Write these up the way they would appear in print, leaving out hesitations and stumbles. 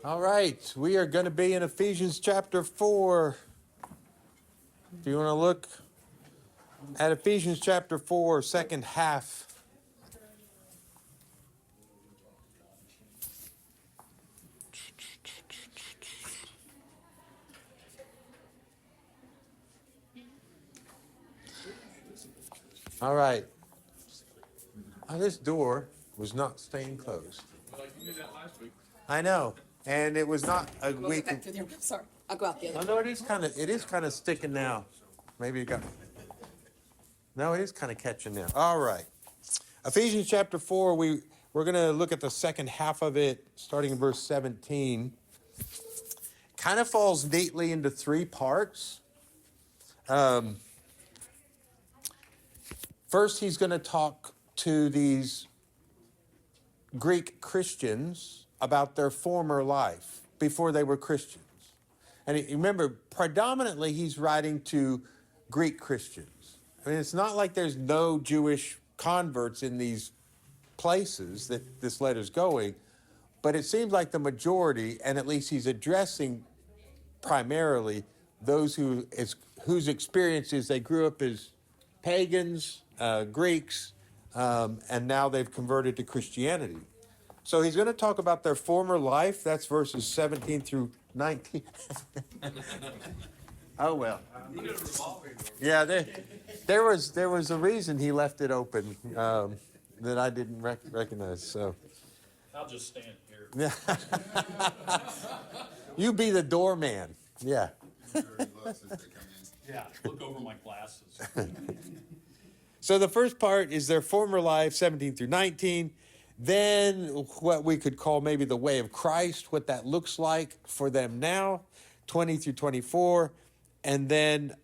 All right, we are going to be in Ephesians chapter 4. If you want to look at Ephesians chapter 4, second half. All right. This door was not staying closed. Well, you did that last week. I know, and it was not a We'll week. get back to there. Sorry, I'll go out the Oh, other. no, it is kind of sticking now. Maybe it got. No, it is kind of catching now. All right. Ephesians chapter 4, we're going to look at the second half of it, starting in verse 17. Kind of falls neatly into three parts. First, he's going to talk to these Greek Christians about their former life before they were Christians. And remember, predominantly he's writing to Greek Christians. I mean, it's not like there's no Jewish converts in these places that this letter's going, but it seems like the majority, and at least he's addressing primarily those whose experiences they grew up as pagans, Greeks, and now they've converted to Christianity. So he's going to talk about their former life. That's verses 17 through 19. Oh, well. Yeah, there was a reason he left it open that I didn't recognize. So I'll just stand here. You be the doorman. Yeah. Yeah, look over my glasses. So the first part is their former life, 17 through 19. Then what we could call maybe the way of Christ, what that looks like for them now, 20 through 24. And then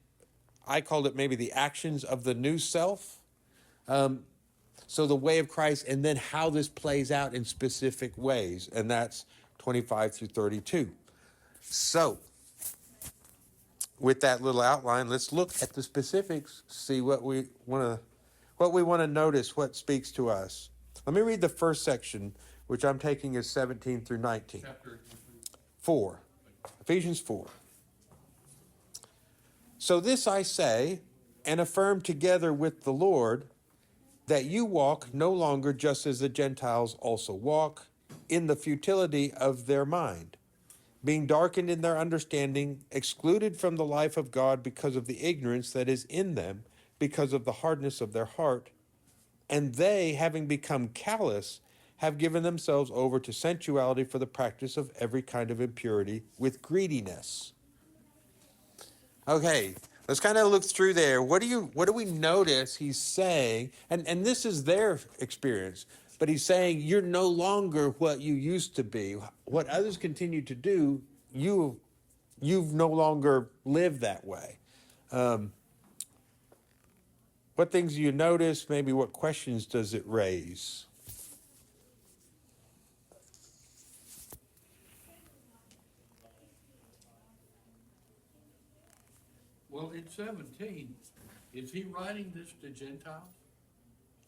I called it maybe the actions of the new self. So the way of Christ, and then how this plays out in specific ways. And that's 25 through 32. So with that little outline, let's look at the specifics, see what we want to notice, what speaks to us. Let me read the first section, which I'm taking as 17 through 19. Chapter 4. Ephesians 4. So this I say, and affirm together with the Lord, that you walk no longer just as the Gentiles also walk, in the futility of their mind, being darkened in their understanding, excluded from the life of God because of the ignorance that is in them, because of the hardness of their heart. And they, having become callous, have given themselves over to sensuality for the practice of every kind of impurity with greediness. Okay, let's kind of look through there. What do we notice he's saying? And this is their experience. But he's saying you're no longer what you used to be. What others continue to do, you've no longer lived that way. What things do you notice? Maybe what questions does it raise? Well, in 17, is he writing this to Gentiles?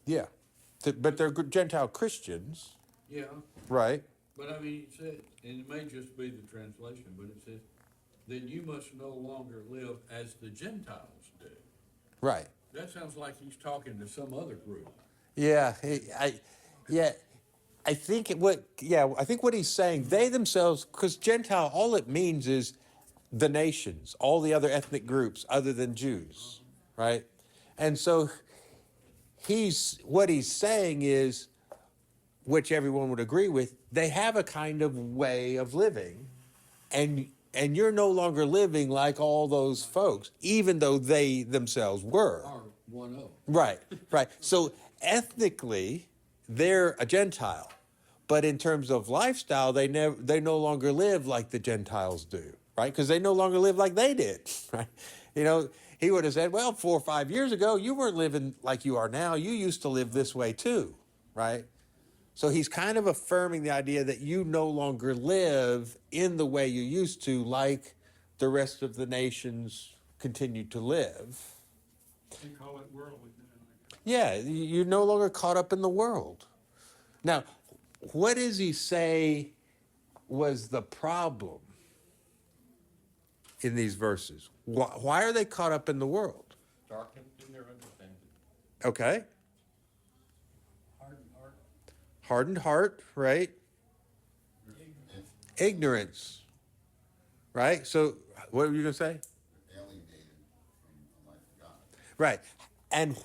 Yeah. But they're Gentile Christians, Yeah, right? but I mean, it said, and it may just be the translation, but it says, then you must no longer live as the Gentiles do. Right. That sounds like he's talking to some other group. Yeah. I think what he's saying, they themselves, because Gentile, all it means is the nations, all the other ethnic groups other than Jews, right? And so what he's saying is, which everyone would agree with, they have a kind of way of living, and you're no longer living like all those folks, even though they themselves were. Or one of. Right. So ethnically, they're a Gentile, but in terms of lifestyle, they no longer live like the Gentiles do, right? Because they no longer live like they did, right? You know, he would have said, well, 4 or 5 years ago, you weren't living like you are now. You used to live this way too, right? So he's kind of affirming the idea that you no longer live in the way you used to, like the rest of the nations continue to live. They call it worldly. Yeah, you're no longer caught up in the world. Now, what does he say was the problem in these verses? Why are they caught up in the world? Darkened in their understanding. Okay. Hardened heart. Hardened heart, right? Ignorance, right? So what were you going to say? Alienated from the life of God. Right. And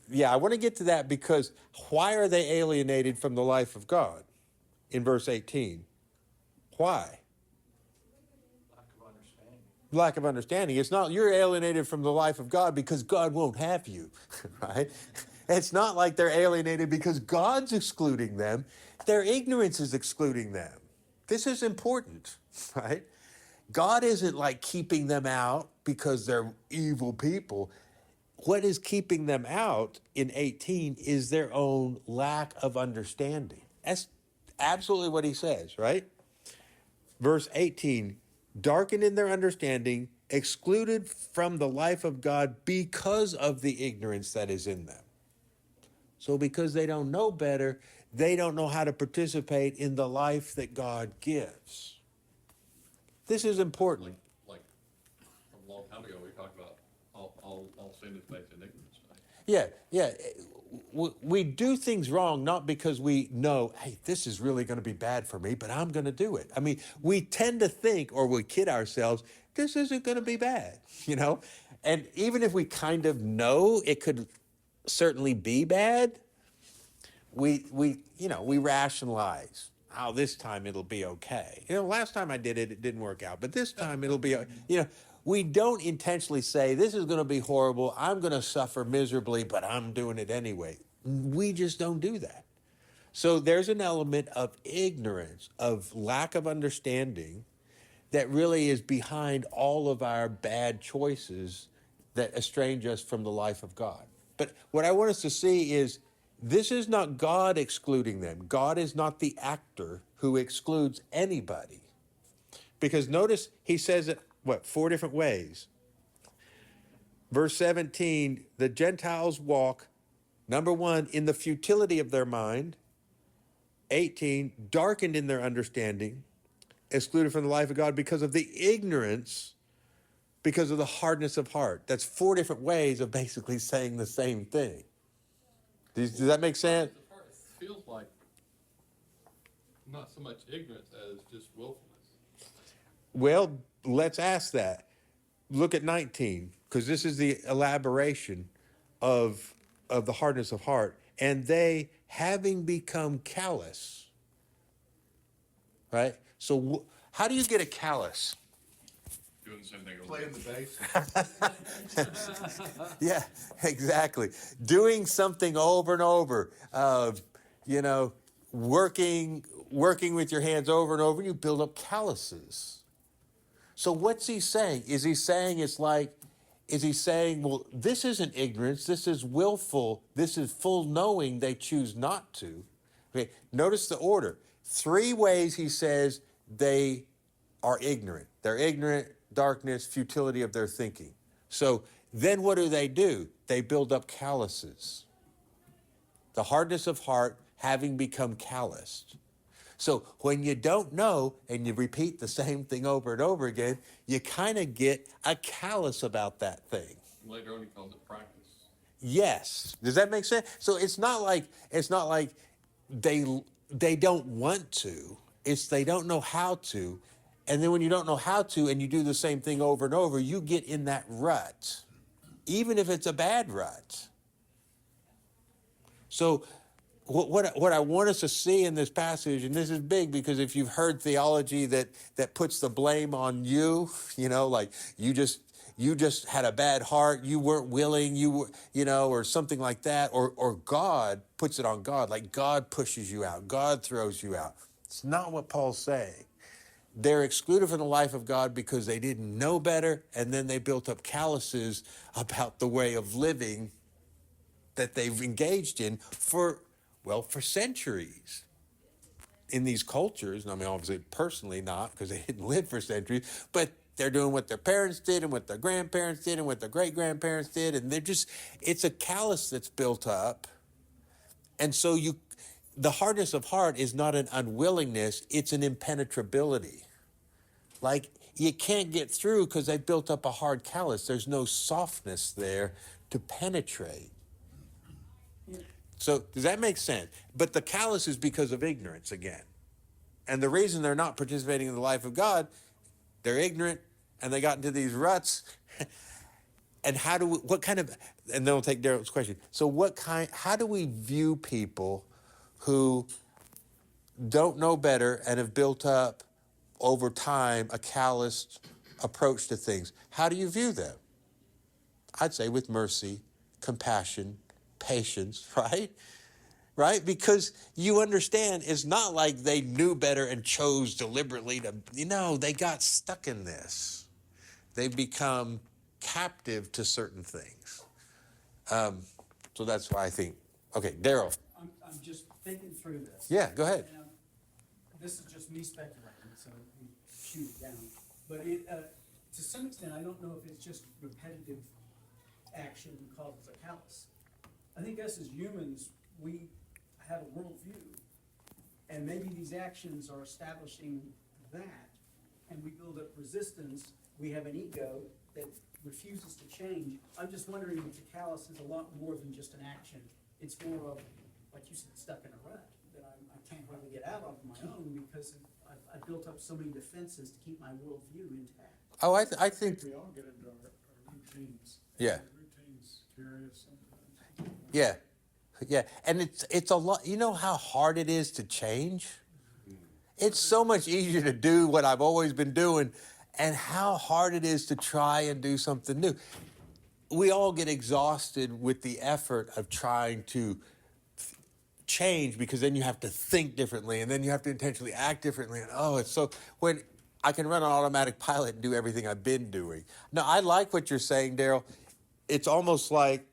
yeah, I want to get to that because why are they alienated from the life of God in verse 18? Why? Lack of understanding. Lack of understanding. It's not you're alienated from the life of God because God won't have you, right? It's not like they're alienated because God's excluding them. Their ignorance is excluding them. This is important, right? God isn't like keeping them out because they're evil people. What is keeping them out in 18 is their own lack of understanding. That's absolutely what he says, right? Verse 18, darkened in their understanding, excluded from the life of God because of the ignorance that is in them. So because they don't know better, they don't know how to participate in the life that God gives. This is important. Like from a long time ago, we talked about all sin is based in ignorance. Right? Yeah. We do things wrong not because we know, hey, this is really going to be bad for me, but I'm going to do it. I mean, we tend to think, or we kid ourselves, this isn't going to be bad, you know? And even if we kind of know it could certainly be bad, we rationalize. Oh, this time it'll be okay. You know, last time I did it, it didn't work out, but this time it'll be, we don't intentionally say, this is going to be horrible. I'm going to suffer miserably, but I'm doing it anyway. We just don't do that. So there's an element of ignorance, of lack of understanding that really is behind all of our bad choices that estrange us from the life of God. But what I want us to see is this is not God excluding them. God is not the actor who excludes anybody. Because notice he says it, 4 different ways. Verse 17, the Gentiles walk, number 1, in the futility of their mind. 18, darkened in their understanding, excluded from the life of God because of the ignorance, because of the hardness of heart. That's 4 different ways of basically saying the same thing. Does that make sense? It feels like not so much ignorance as just willfulness. Well, let's ask that. Look at 19, because this is the elaboration of the hardness of heart. And they, having become callous, right? So how do you get a callus? Doing the same thing over Playing there. the bass. Yeah, exactly. Doing something over and over, working with your hands over and over, you build up calluses. So what's he saying? Is he saying, well, this isn't ignorance, this is willful, this is full knowing they choose not to. Okay, notice the order. 3 ways he says they are ignorant. They're ignorant, darkness, futility of their thinking. So then what do? They build up calluses. The hardness of heart having become calloused. So when you don't know and you repeat the same thing over and over again, you kind of get a callous about that thing. Later on, he calls it practice. Yes. Does that make sense? So it's not like they don't want to. It's they don't know how to. And then when you don't know how to and you do the same thing over and over, you get in that rut, even if it's a bad rut. So what I want us to see in this passage, and this is big because if you've heard theology that puts the blame on you, like you just had a bad heart, you weren't willing, or something like that, or God puts it on God, like God pushes you out, God throws you out. It's not what Paul's saying. They're excluded from the life of God because they didn't know better, and then they built up calluses about the way of living that they've engaged in for centuries in these cultures. And I mean, obviously, personally not, because they didn't live for centuries, but they're doing what their parents did and what their grandparents did and what their great-grandparents did, and it's a callus that's built up. And so the hardness of heart is not an unwillingness, it's an impenetrability. Like, you can't get through because they built up a hard callus. There's no softness there to penetrate. So does that make sense? But the callus is because of ignorance again. And the reason they're not participating in the life of God, they're ignorant and they got into these ruts. And and then we'll take Daryl's question. So how do we view people who don't know better and have built up over time a calloused approach to things? How do you view them? I'd say with mercy, compassion, patience, right? Right? Because you understand it's not like they knew better and chose deliberately to, they got stuck in this. They've become captive to certain things. So that's why I think, okay, Daryl. I'm just thinking through this. Yeah, go ahead. And, this is just me speculating, so we shoot it down. But to some extent, I don't know if it's just repetitive action causes a callus. I think us as humans, we have a worldview, and maybe these actions are establishing that, and we build up resistance. We have an ego that refuses to change. I'm just wondering if the callus is a lot more than just an action. It's more of, like you said, stuck in a rut that I can't really get out of my own because I built up so many defenses to keep my worldview intact. Oh, I think, We all get into our routines. Yeah. Routines carry us sometimes. yeah. Yeah, and it's a lot. You know how hard it is to change? It's so much easier to do what I've always been doing, and how hard it is to try and do something new. We all get exhausted with the effort of trying to change because then you have to think differently and then you have to intentionally act differently. And it's so, when I can run on automatic pilot and do everything I've been doing. Now, I like what you're saying, Daryl. It's almost like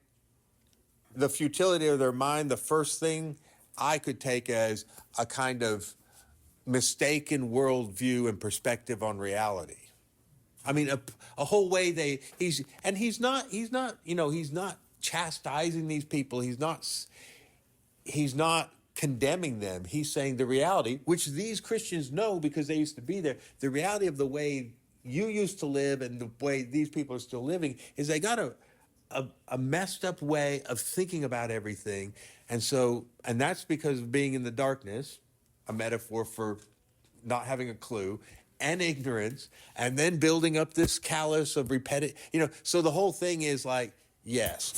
the futility of their mind, the first thing I could take as a kind of mistaken worldview and perspective on reality. I mean, a whole way he's not chastising these people. He's not condemning them. He's saying the reality, which these Christians know because they used to be there, the reality of the way you used to live and the way these people are still living is they got a messed up way of thinking about everything. And that's because of being in the darkness, a metaphor for not having a clue, and ignorance, and then building up this callus of so the whole thing is like, yes,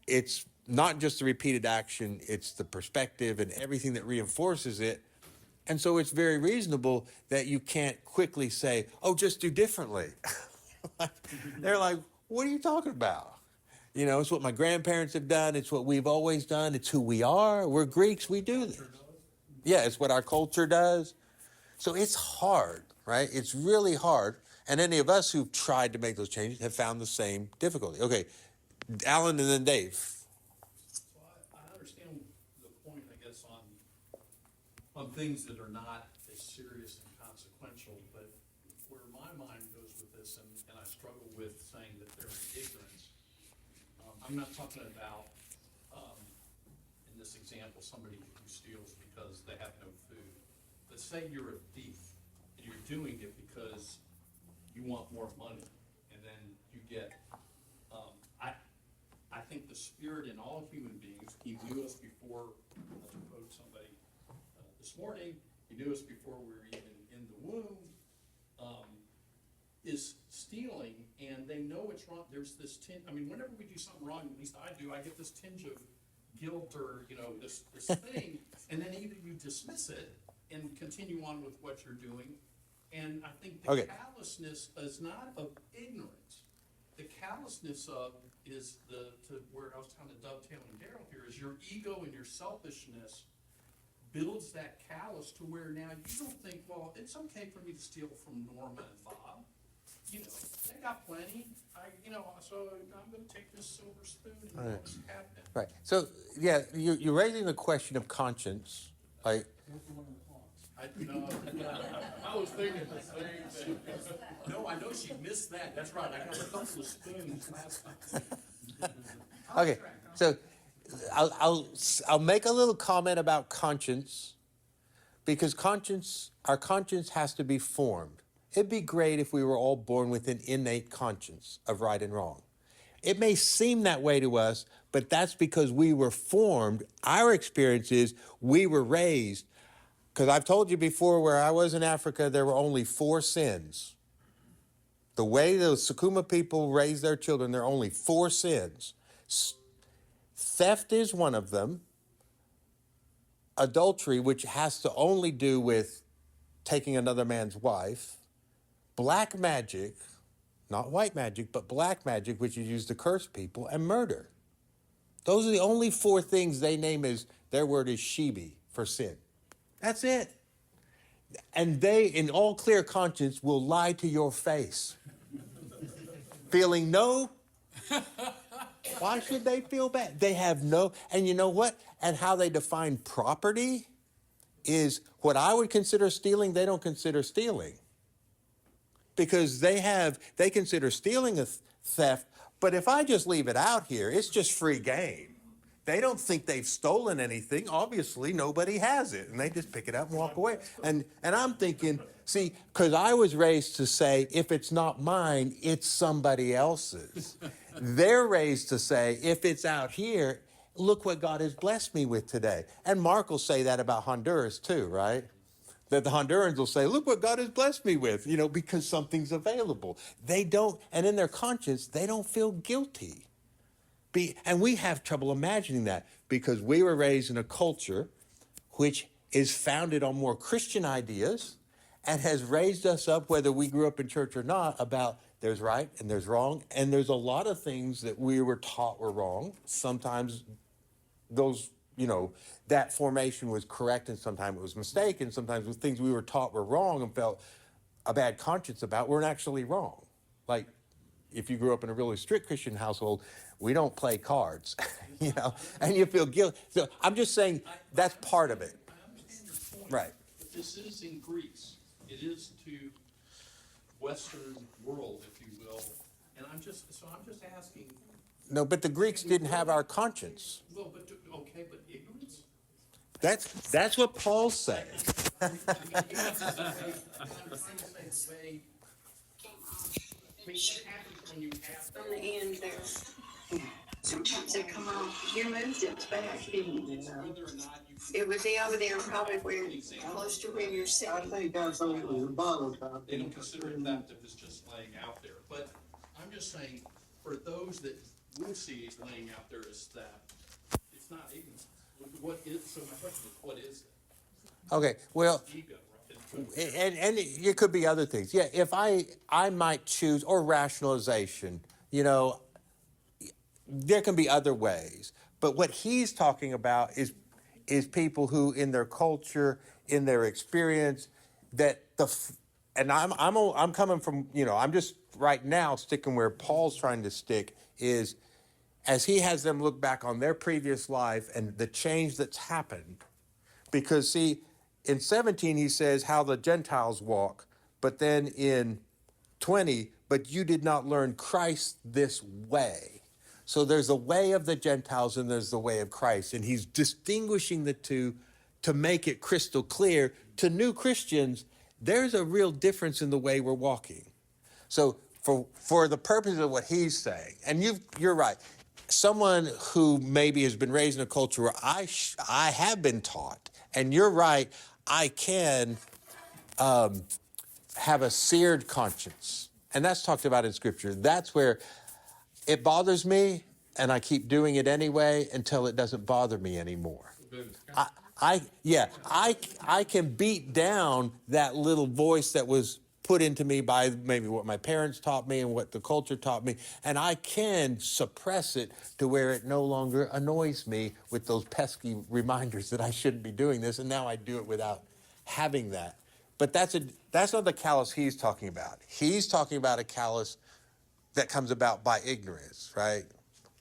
it's not just the repeated action, it's the perspective and everything that reinforces it. And so it's very reasonable that you can't quickly say, oh, just do differently. They're like, what are you talking about? It's what my grandparents have done. It's what we've always done. It's who we are. We're Greeks. We do this. Yeah, it's what our culture does. So it's hard, right? It's really hard. And any of us who've tried to make those changes have found the same difficulty. Okay, Alan and then Dave. So I understand the point, I guess, on things that are not as serious and consequential, but where my mind goes with this, and I struggle with saying that they're in ignorance. I'm not talking about, in this example, somebody who steals because they have no food. But say you're a thief, and you're doing it because you want more money, and then you get, I think the spirit in all human beings, he knew us before, to quote somebody this morning, he knew us before we were even in the womb, is stealing, and they know it's wrong. There's this whenever we do something wrong, at least I do, I get this tinge of guilt or, this thing, and then either you dismiss it and continue on with what you're doing, and I think the callousness is not of ignorance. The callousness is to where I was kind of dovetailing Daryl here, is your ego and your selfishness builds that callous to where now you don't think, well, it's okay for me to steal from Norma and Bob. They got plenty. So I'm going to take this silver spoon and go to cabinet. Right. So, yeah, you're raising the question of conscience. Like, I was thinking the same thing. No, I know she missed that. That's right. I got a couple of spoons last time. okay, I'll make a little comment about conscience, because our conscience has to be formed. It'd be great if we were all born with an innate conscience of right and wrong. It may seem that way to us, but that's because we were formed. Our experience is we were raised. Because I've told you before, where I was in Africa, there were only 4 sins. The way the Sukuma people raise their children, there are only 4 sins. Theft is one of them. Adultery, which has to only do with taking another man's wife. Black magic, not white magic, but black magic, which is used to curse people, and murder. Those are the only 4 things they name as, their word is shibi, for sin. That's it. And they, in all clear conscience, will lie to your face. Feeling no. Why should they feel bad? They have no, and you know what? And how they define property is what I would consider stealing, they don't consider stealing. Because they consider stealing a theft, but if I just leave it out here, it's just free game. They don't think they've stolen anything. Obviously, nobody has it, and they just pick it up and walk away. And I'm thinking, see, because I was raised to say, if it's not mine, it's somebody else's. They're raised to say, if it's out here, look what God has blessed me with today. And Mark will say that about Honduras too, right? That the Hondurans will say, look what God has blessed me with, because something's available. They don't, and in their conscience, they don't feel guilty. And we have trouble imagining that because we were raised in a culture which is founded on more Christian ideas and has raised us up, whether we grew up in church or not, about there's right and there's wrong. And there's a lot of things that we were taught were wrong. Sometimes those, that formation was correct and sometimes it was mistaken. Sometimes the things we were taught were wrong and felt a bad conscience about weren't actually wrong. Like if you grew up in a really strict Christian household, we don't play cards, and you feel guilty. So I'm just saying that's part of it. I understand your point. Right. But this is in Greece. It is to Western world, if you will. And I'm just asking. No, but the Greeks didn't have our conscience. Well, but ignorance. That's what Paul's saying. I'm trying to say the way. What happens when you have On the end there. Sometimes they come off. You moved it back, didn't you? whether or not you It would be over there probably where, close to where you're I sitting. think that's on the bottom top. they don't consider it theft if it's just laying out there. But I'm just saying, for those that would see it laying out there as theft, it's not ignorance. So my question is, what is it? Okay, well, Ego, right? and it could be other things. Yeah, if I might choose, or rationalization, there can be other ways. But what he's talking about is people who, in their culture, in their experience, and I'm coming from, I'm just right now sticking where Paul's trying to stick is, as he has them look back on their previous life and the change that's happened. Because see, in 17 he says how the Gentiles walk, but then in 20, but you did not learn Christ this way. So there's the way of the Gentiles and there's the way of Christ. And he's distinguishing the two to make it crystal clear to new Christians, there's a real difference in the way we're walking. So for the purpose of what he's saying, and you're right, someone who maybe has been raised in a culture where I have been taught, and you're right, I can have a seared conscience. And that's talked about in Scripture. That's where it bothers me, and I keep doing it anyway until it doesn't bother me anymore. I can beat down that little voice that was put into me by maybe what my parents taught me and what the culture taught me, and I can suppress it to where it no longer annoys me with those pesky reminders that I shouldn't be doing this, and now I do it without having that. But that's not the callous he's talking about. He's talking about a callous that comes about by ignorance, right?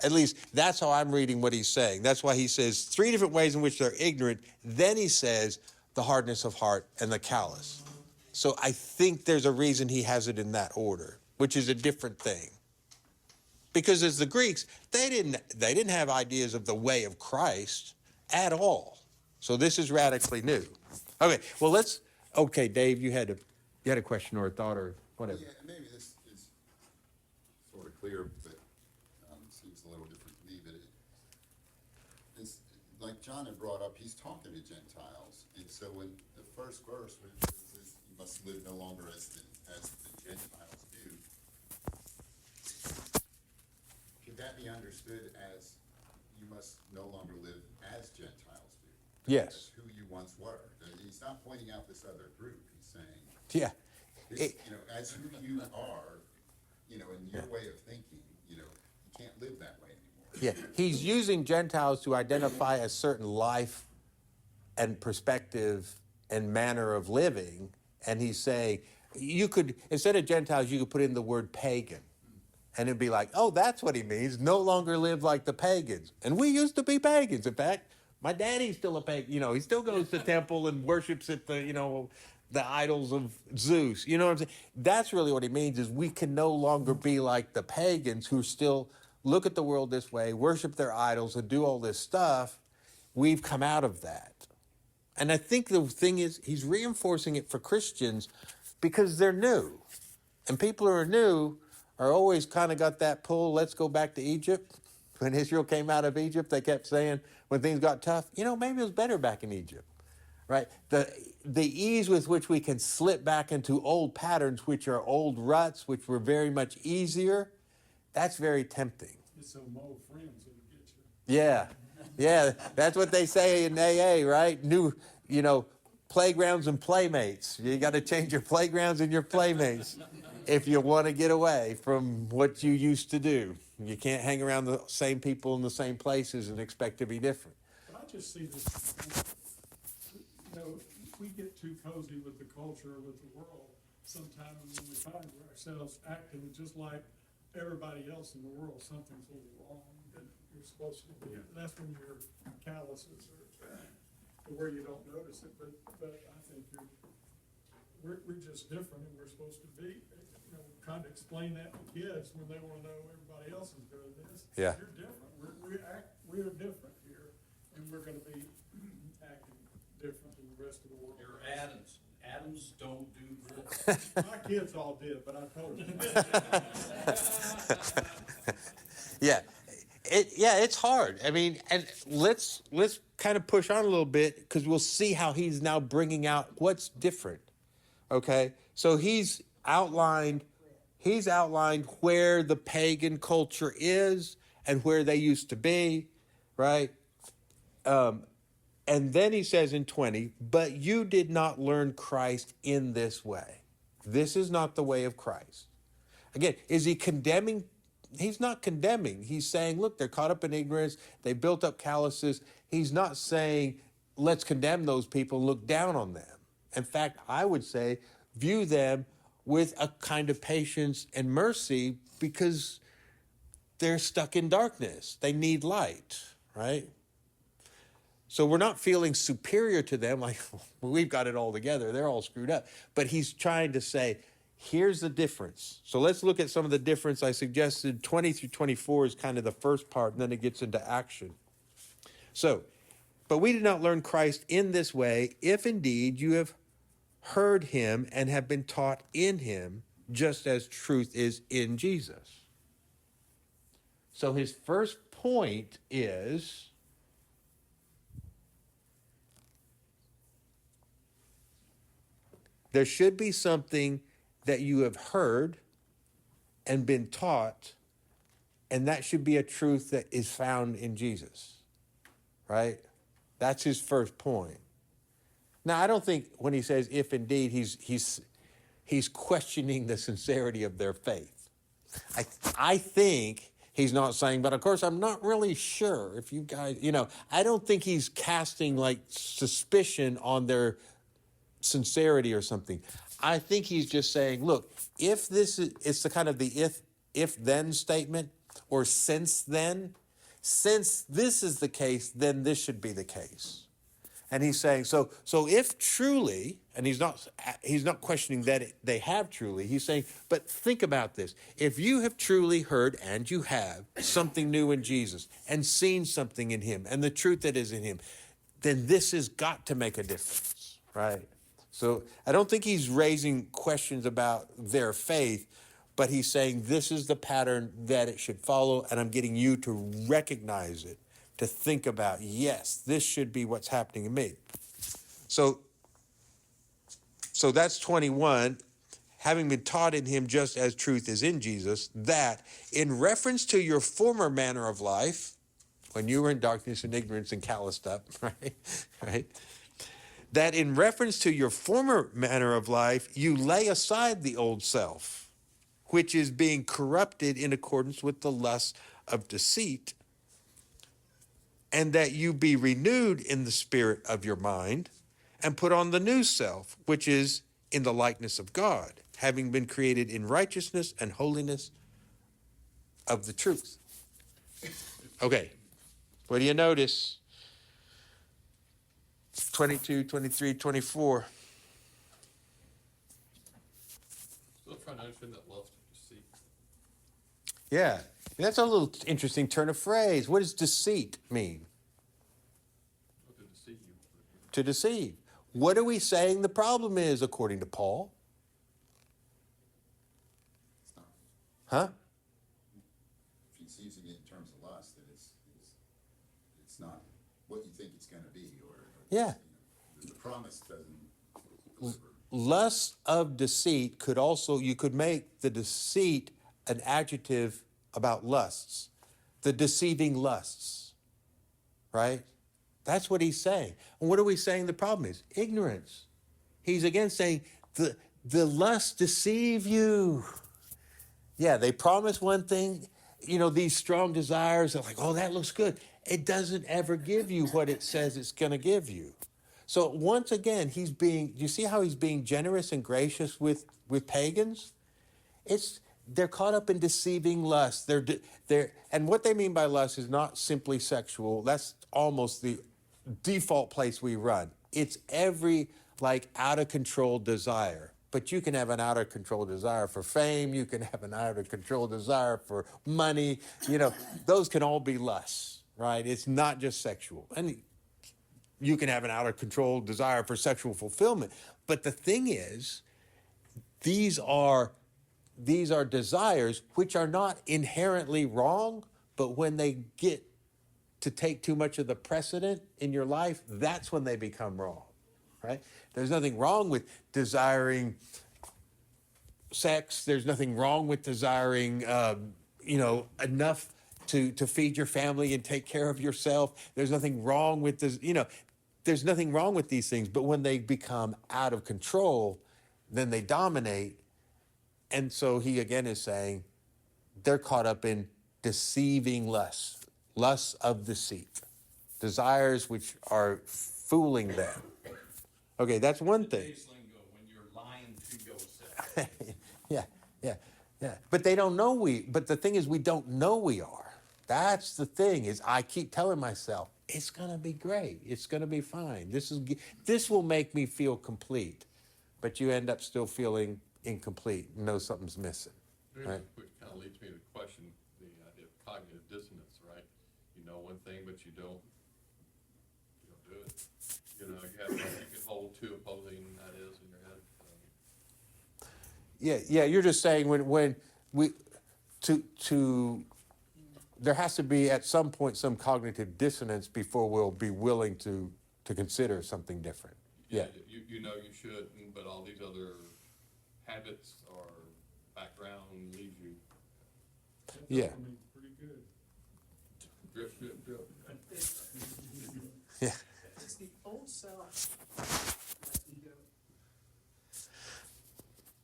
At least that's how I'm reading what he's saying. That's why he says 3 different ways in which they're ignorant. Then he says the hardness of heart and the callous. So I think there's a reason he has it in that order, which is a different thing. Because as the Greeks, they didn't have ideas of the way of Christ at all. So this is radically new. Okay, well okay, Dave, you had a question or a thought or whatever. Yeah, maybe this is sort of clear, but seems a little different to me. But it's like John had brought up. He's talking to Gentiles, and so when the first verse, which says, "You must live no longer as the Gentiles do," could that be understood as you must no longer live as Gentiles do? Yes. That's who you once were. He's not pointing out this other group. He's saying, Yeah. this, as who you are, in your way of thinking, you can't live that way anymore. Yeah, he's using Gentiles to identify a certain life and perspective and manner of living. And he's saying, you could, instead of Gentiles, you could put in the word pagan. And it'd be like, oh, that's what he means. No longer live like the pagans. And we used to be pagans. In fact, my daddy's still a pagan. He still goes to temple and worships at the idols of Zeus. You know what I'm saying? That's really what he means, is we can no longer be like the pagans who still look at the world this way, worship their idols, and do all this stuff. We've come out of that. And I think the thing is, he's reinforcing it for Christians because they're new. And people who are new are always kind of got that pull, let's go back to Egypt. When Israel came out of Egypt, they kept saying, when things got tough, maybe it was better back in Egypt. Right? The ease with which we can slip back into old patterns, which are old ruts, which were very much easier, that's very tempting. It's some old friends that'll get you. Yeah, that's what they say in AA, right? New, playgrounds and playmates. You got to change your playgrounds and your playmates if you want to get away from what you used to do. You can't hang around the same people in the same places and expect to be different. But I just see this, we get too cozy with the culture, with the world, sometimes when we find ourselves acting just like everybody else in the world, something's a little wrong that you're supposed to be. That's when your calluses are where you don't notice it, but I think we're just different and we're supposed to be. Kind of explain that to kids when they want to know everybody else is doing this. Yeah. You're different. We're different here, and we're going to be acting different than the rest of the world. You're Adams. Adams don't do this. My kids all did, but I told them. It's hard. I mean, and let's kind of push on a little bit because we'll see how he's now bringing out what's different. Okay, so he's outlined where the pagan culture is and where they used to be, right? And then he says in 20, but you did not learn Christ in this way. This is not the way of Christ. Again, is he condemning? He's not condemning. He's saying, look, they're caught up in ignorance. They built up calluses. He's not saying, let's condemn those people and look down on them. In fact, I would say, view them with a kind of patience and mercy because they're stuck in darkness. They need light, right? So we're not feeling superior to them, like we've got it all together. They're all screwed up. But he's trying to say, here's the difference. So let's look at some of the difference. I suggested 20 through 24 is kind of the first part, and then it gets into action. So, but we did not learn Christ in this way, if indeed you have heard him and have been taught in him, just as truth is in Jesus. So his first point is there should be something that you have heard and been taught, and that should be a truth that is found in Jesus, right? That's his first point. Now, I don't think when he says if indeed, he's questioning the sincerity of their faith. I think he's not saying, but of course, I'm not really sure if you guys, I don't think he's casting like suspicion on their sincerity or something. I think he's just saying, look, if this is, it's the kind of the if then statement, or since this is the case, then this should be the case. And he's saying, so if truly, and he's not questioning that they have truly, he's saying, but think about this. If you have truly heard, and you have, something new in Jesus, and seen something in him, and the truth that is in him, then this has got to make a difference, right? So I don't think he's raising questions about their faith, but he's saying this is the pattern that it should follow, and I'm getting you to recognize it, to think about, yes, this should be what's happening in me. So that's 21. Having been taught in him just as truth is in Jesus, that in reference to your former manner of life, when you were in darkness and ignorance and calloused up, right? That in reference to your former manner of life, you lay aside the old self, which is being corrupted in accordance with the lust of deceit, and that you be renewed in the spirit of your mind, and put on the new self, which is in the likeness of God, having been created in righteousness and holiness of the truth. Okay, what do you notice? 22, 23, 24. Still trying to understand that lust of deceit. Yeah, that's a little interesting turn of phrase. What does deceit mean? What to deceive you. To deceive. What are we saying the problem is, according to Paul? It's not, Huh? if he's using it in terms of lust, that it's not what you think it's gonna be, or Yeah. the promise doesn't deliver. Lust of deceit could also, you could make the deceit an adjective about lusts. The deceiving lusts, right? That's what he's saying. And what are we saying the problem is? Ignorance. He's again saying the lusts deceive you. Yeah, they promise one thing, these strong desires are like, oh, that looks good. It doesn't ever give you what it says it's going to give you. So once again, you see how he's being generous and gracious with pagans? They're caught up in deceiving lust. And what they mean by lust is not simply sexual. That's almost the default place we run. It's every out of control desire. But you can have an out of control desire for fame. You can have an out of control desire for money. Those can all be lusts, right? It's not just sexual. And you can have an out of control desire for sexual fulfillment. But the thing is, these are desires which are not inherently wrong, but when they get to take too much of the precedent in your life, that's when they become wrong, right? There's nothing wrong with desiring sex. There's nothing wrong with desiring, enough to feed your family and take care of yourself. There's nothing wrong with this, there's nothing wrong with these things. But when they become out of control, then they dominate. And so he again is saying they're caught up in deceiving lusts of deceit, desires which are fooling them. Okay, that's one thing. Today's lingo, when you're lying to yourself. Yeah. But they don't know but the thing is, we don't know we are. That's the thing, is I keep telling myself, it's going to be great. It's going to be fine. This will make me feel complete. But you end up still feeling incomplete. You know something's missing. Right? Which kind of leads me to question the idea of cognitive dissonance, right? You know one thing, but you don't do it. You can hold two opposing ideas in your head. Yeah. You're just saying when there has to be at some point some cognitive dissonance before we'll be willing to consider something different. Yeah. You know you shouldn't, but all these other habits or background leads you. Yeah. Pretty good. Drip. Yeah. Is the old self like ego?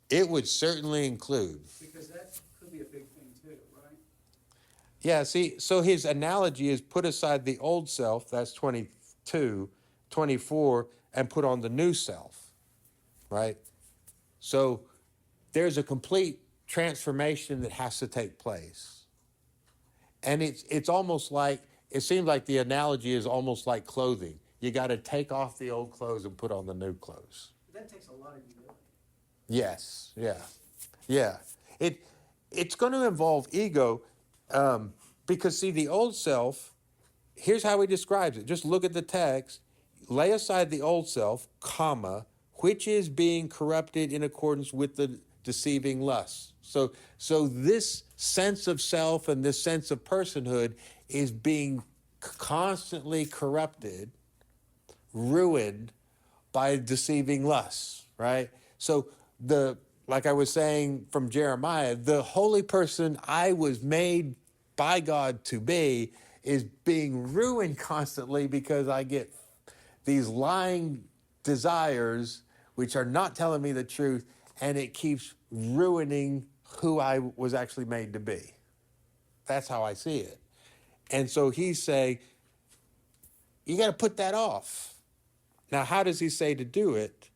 It would certainly include. Because that could be a big thing too, right? Yeah, see, so his analogy is put aside the old self, that's 22, 24, and put on the new self, right? So there's a complete transformation that has to take place. And it's almost like, it seems like the analogy is almost like clothing. you got to take off the old clothes and put on the new clothes. That takes a lot of humility. Yes, yeah, yeah. It's going to involve ego, because see, the old self. Here's how he describes it. Just look at the text. Lay aside the old self, comma, which is being corrupted in accordance with the deceiving lusts. So this sense of self and this sense of personhood is being constantly corrupted, ruined by deceiving lusts, right? So like I was saying from Jeremiah, the holy person I was made by God to be is being ruined constantly because I get these lying desires which are not telling me the truth, and it keeps ruining who I was actually made to be. That's how I see it. And so he's saying, you got to put that off. Now, how does he say to do it?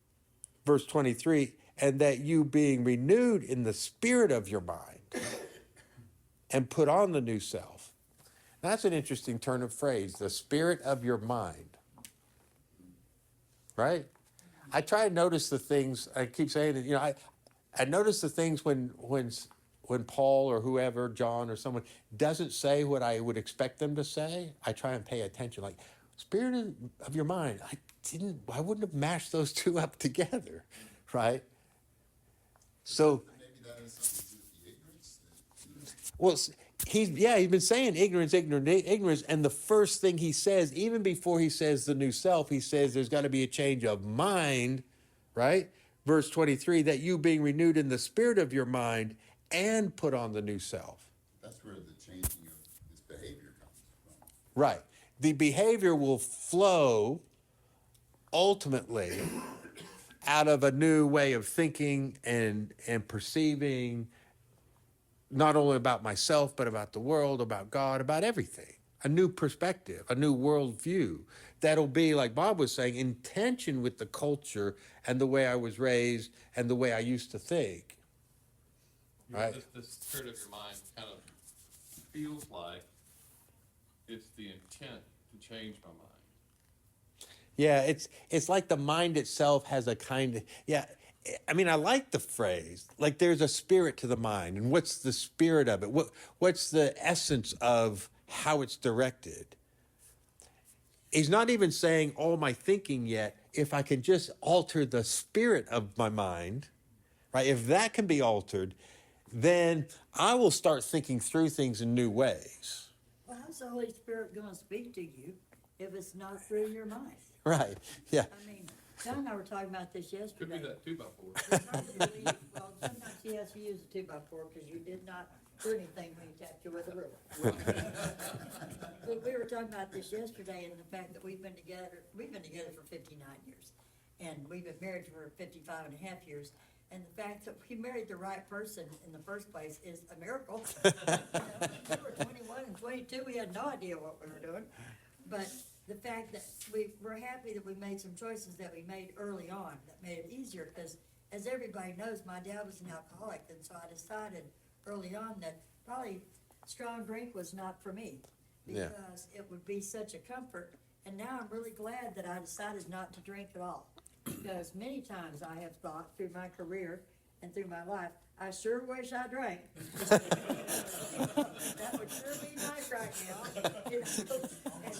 Verse 23, and that you being renewed in the spirit of your mind and put on the new self. That's an interesting turn of phrase, the spirit of your mind. Right? I try to notice the things, I keep saying it, I notice the things when Paul or whoever, John or someone, doesn't say what I would expect them to say. I try and pay attention, like, spirit of your mind. I wouldn't have mashed those two up together, right? So, Maybe that has something to do with the ignorance. well, he's been saying ignorance, and the first thing he says, even before he says the new self, he says there's got to be a change of mind, right? Verse 23, that you being renewed in the spirit of your mind and put on the new self. That's where the changing of his behavior comes from. Right. The behavior will flow ultimately out of a new way of thinking and perceiving, not only about myself, but about the world, about God, about everything. A new perspective, a new worldview that'll be, like Bob was saying, in tension with the culture and the way I was raised and the way I used to think. Right? The spirit of your mind kind of feels like it's the intent to change my mind. Yeah, it's like the mind itself has a kind of, I mean, I like the phrase, like there's a spirit to the mind. And what's the spirit of it? What's the essence of how it's directed? He's not even saying all my thinking yet. If I can just alter the spirit of my mind, right? If that can be altered, then I will start thinking through things in new ways. Well, how's the Holy Spirit gonna speak to you if it's not through your mind? Right, yeah. I mean, John and I were talking about this Could be yesterday. that 2x4. It's hard to believe- Well, sometimes he has to use a 2x4 because you did not do anything when he tapped you with a ruler. But we were talking about this yesterday and the fact that we've been together for 59 years. And we've been married for 55 and a half years. And the fact that we married the right person in the first place is a miracle. We were 21 and 22, we had no idea what we were doing. But the fact that we're happy that we made some choices that we made early on that made it easier, because as everybody knows, my dad was an alcoholic, and so I decided early on that probably strong drink was not for me, Yeah. because it would be such a comfort. And now I'm really glad that I decided not to drink at all, because many times I have thought through my career and through my life, I sure wish I drank. That would sure be nice right now. You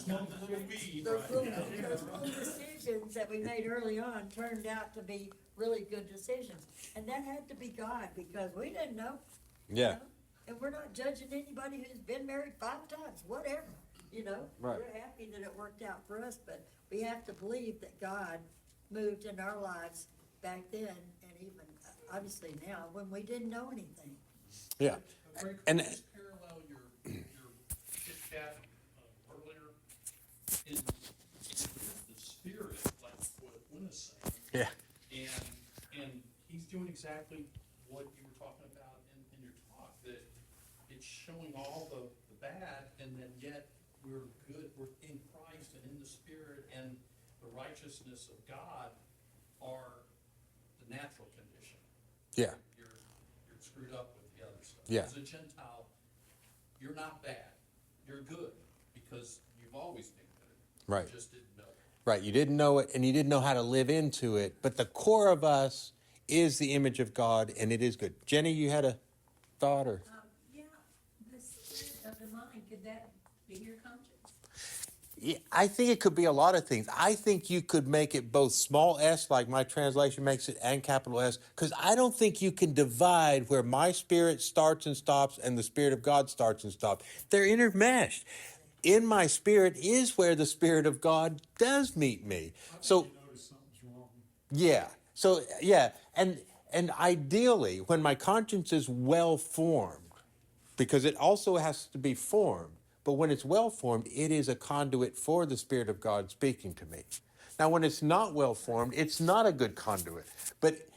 know? And those little decisions that we made early on turned out to be really good decisions. And that had to be God, because we didn't know. you Yeah. know? And we're not judging anybody who's been married 5 times, whatever, you know? Right. We're happy that it worked out for us, but we have to believe that God moved in our lives back then, and even obviously now, when we didn't know anything. Yeah. Greg, And- could you just parallel your chit chat earlier in the spirit, like what Wynn is saying? Yeah. And he's doing exactly what you were talking about in your talk, that it's showing all the bad, and then yet we're good, we're in Christ and in the spirit, and the righteousness of God are the natural condition. Yeah. You're screwed up with the other stuff. Yeah. As a Gentile, you're not bad. You're good because you've always been good. Right. You just didn't know it. Right, you didn't know it, and you didn't know how to live into it. But the core of us is the image of God, and it is good. Jenny, you had a thought, or? Yeah, the spirit of the mind, could that be your conscience? Yeah, I think it could be a lot of things. I think you could make it both small s, like my translation makes it, and capital S, because I don't think you can divide where my spirit starts and stops and the Spirit of God starts and stops. They're intermeshed. In my spirit is where the Spirit of God does meet me. So, You notice something's wrong. yeah. So, yeah. And ideally, when my conscience is well formed, because it also has to be formed, but when it's well formed, it is a conduit for the Spirit of God speaking to me. Now, when it's not well formed, it's not a good conduit. But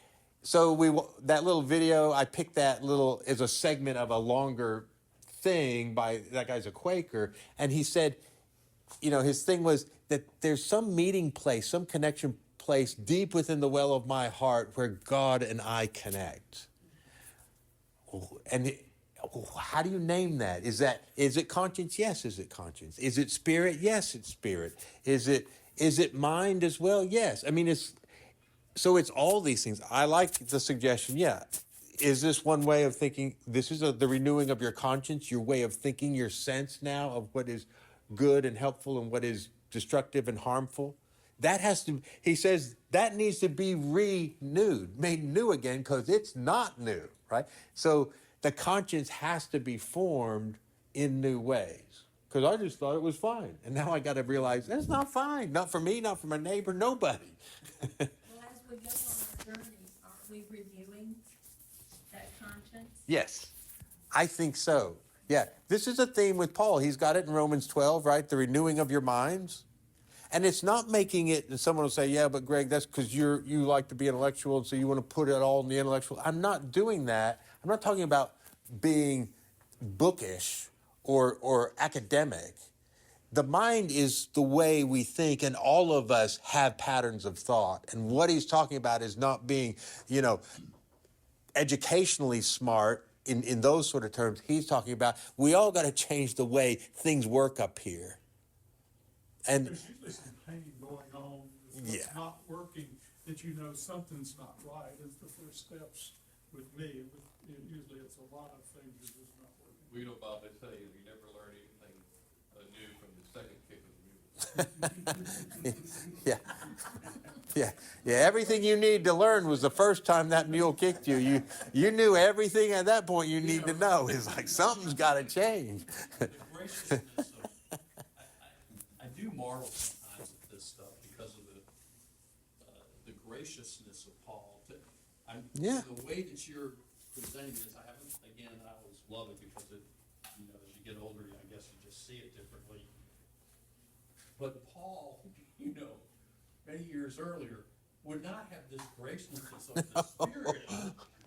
so that little video, I picked that little as a segment of a longer thing by that guy's a Quaker, and he said, his thing was that there's some meeting place, some connection place deep within the well of my heart where God and I connect. And how do you name that? Is it conscience? Yes, is it conscience? Is it spirit? Yes, it's spirit. Is it mind as well? Yes. I mean, it's all these things. I like the suggestion. Yeah. Is this one way of thinking? This is the renewing of your conscience, your way of thinking, your sense now of what is good and helpful and what is destructive and harmful. He says that needs to be renewed, made new again, because it's not new, right? So the conscience has to be formed in new ways. Because I just thought it was fine. And now I got to realize that's not fine. Not for me, not for my neighbor, nobody. Well, as we go on our journey, aren't we reviewing that conscience? Yes, I think so. Yeah, this is a theme with Paul. He's got it in Romans 12, right? The renewing of your minds. And it's not making it, and someone will say, yeah, but Greg, that's because you like to be intellectual, and so you want to put it all in the intellectual. I'm not doing that. I'm not talking about being bookish or academic. The mind is the way we think, and all of us have patterns of thought. And what he's talking about is not being, educationally smart in those sort of terms. He's talking about we all got to change the way things work up here. And There's usually some pain going on, Yeah. it's not working, that something's not right, is the first steps with me. Usually it's a lot of things are just not working. We know Bob, they say you never learn anything new from the second kick of the mule. yeah, everything you need to learn was the first time that mule kicked you. You knew everything at that point you need to know. It's like something's got to change. The graciousness of, I do marvel sometimes at this stuff because of the graciousness of Paul. Yeah. The way that you're presenting this, I always love it because as you get older, I guess you just see it differently. But Paul, many years earlier, would not have this graciousness of the Spirit.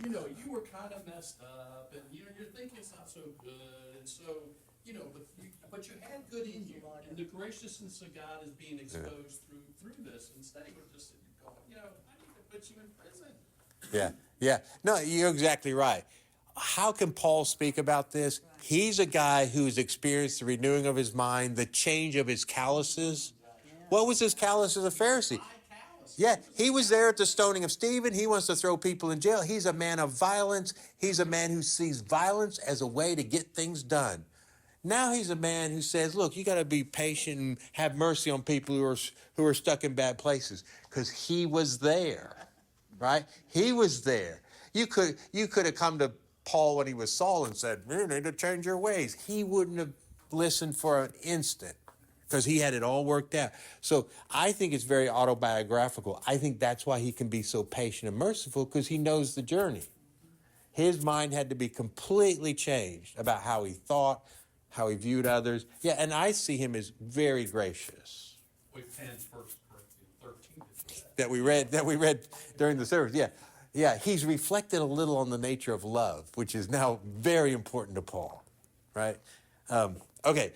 You were kind of messed up, and you're thinking it's not so good, and so but you had good in you, and the graciousness of God is being exposed through this. Instead, he would just go, I need to put you in prison. Yeah. No, you're exactly right. How can Paul speak about this? He's a guy who's experienced the renewing of his mind, the change of his calluses. What was his callus as a Pharisee? Yeah, he was there at the stoning of Stephen. He wants to throw people in jail. He's a man of violence. He's a man who sees violence as a way to get things done. Now he's a man who says, look, you got to be patient and have mercy on people who are stuck in bad places, because he was there, right? He was there. You could have come to Paul when he was Saul and said, you need to change your ways. He wouldn't have listened for an instant because he had it all worked out. So I think it's very autobiographical. I think that's why he can be so patient and merciful, because he knows the journey. His mind had to be completely changed about how he thought, how he viewed others. Yeah, and I see him as very gracious. We penned 1 Corinthians 13 that we read during the service. Yeah, he's reflected a little on the nature of love, which is now very important to Paul, right? Okay,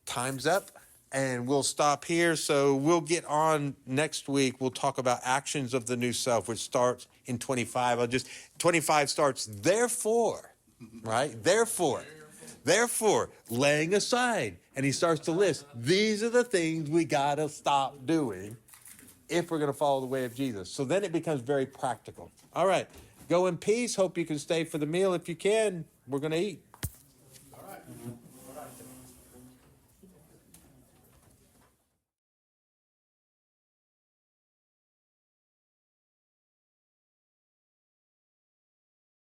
time's up, and we'll stop here. So we'll get on next week. We'll talk about actions of the new self, which starts in 25. 25 starts, therefore, right? Therefore. Therefore, laying aside. And he starts to list, these are the things we got to stop doing if we're going to follow the way of Jesus. So then it becomes very practical. All right. Go in peace. Hope you can stay for the meal if you can. We're going to eat. All right.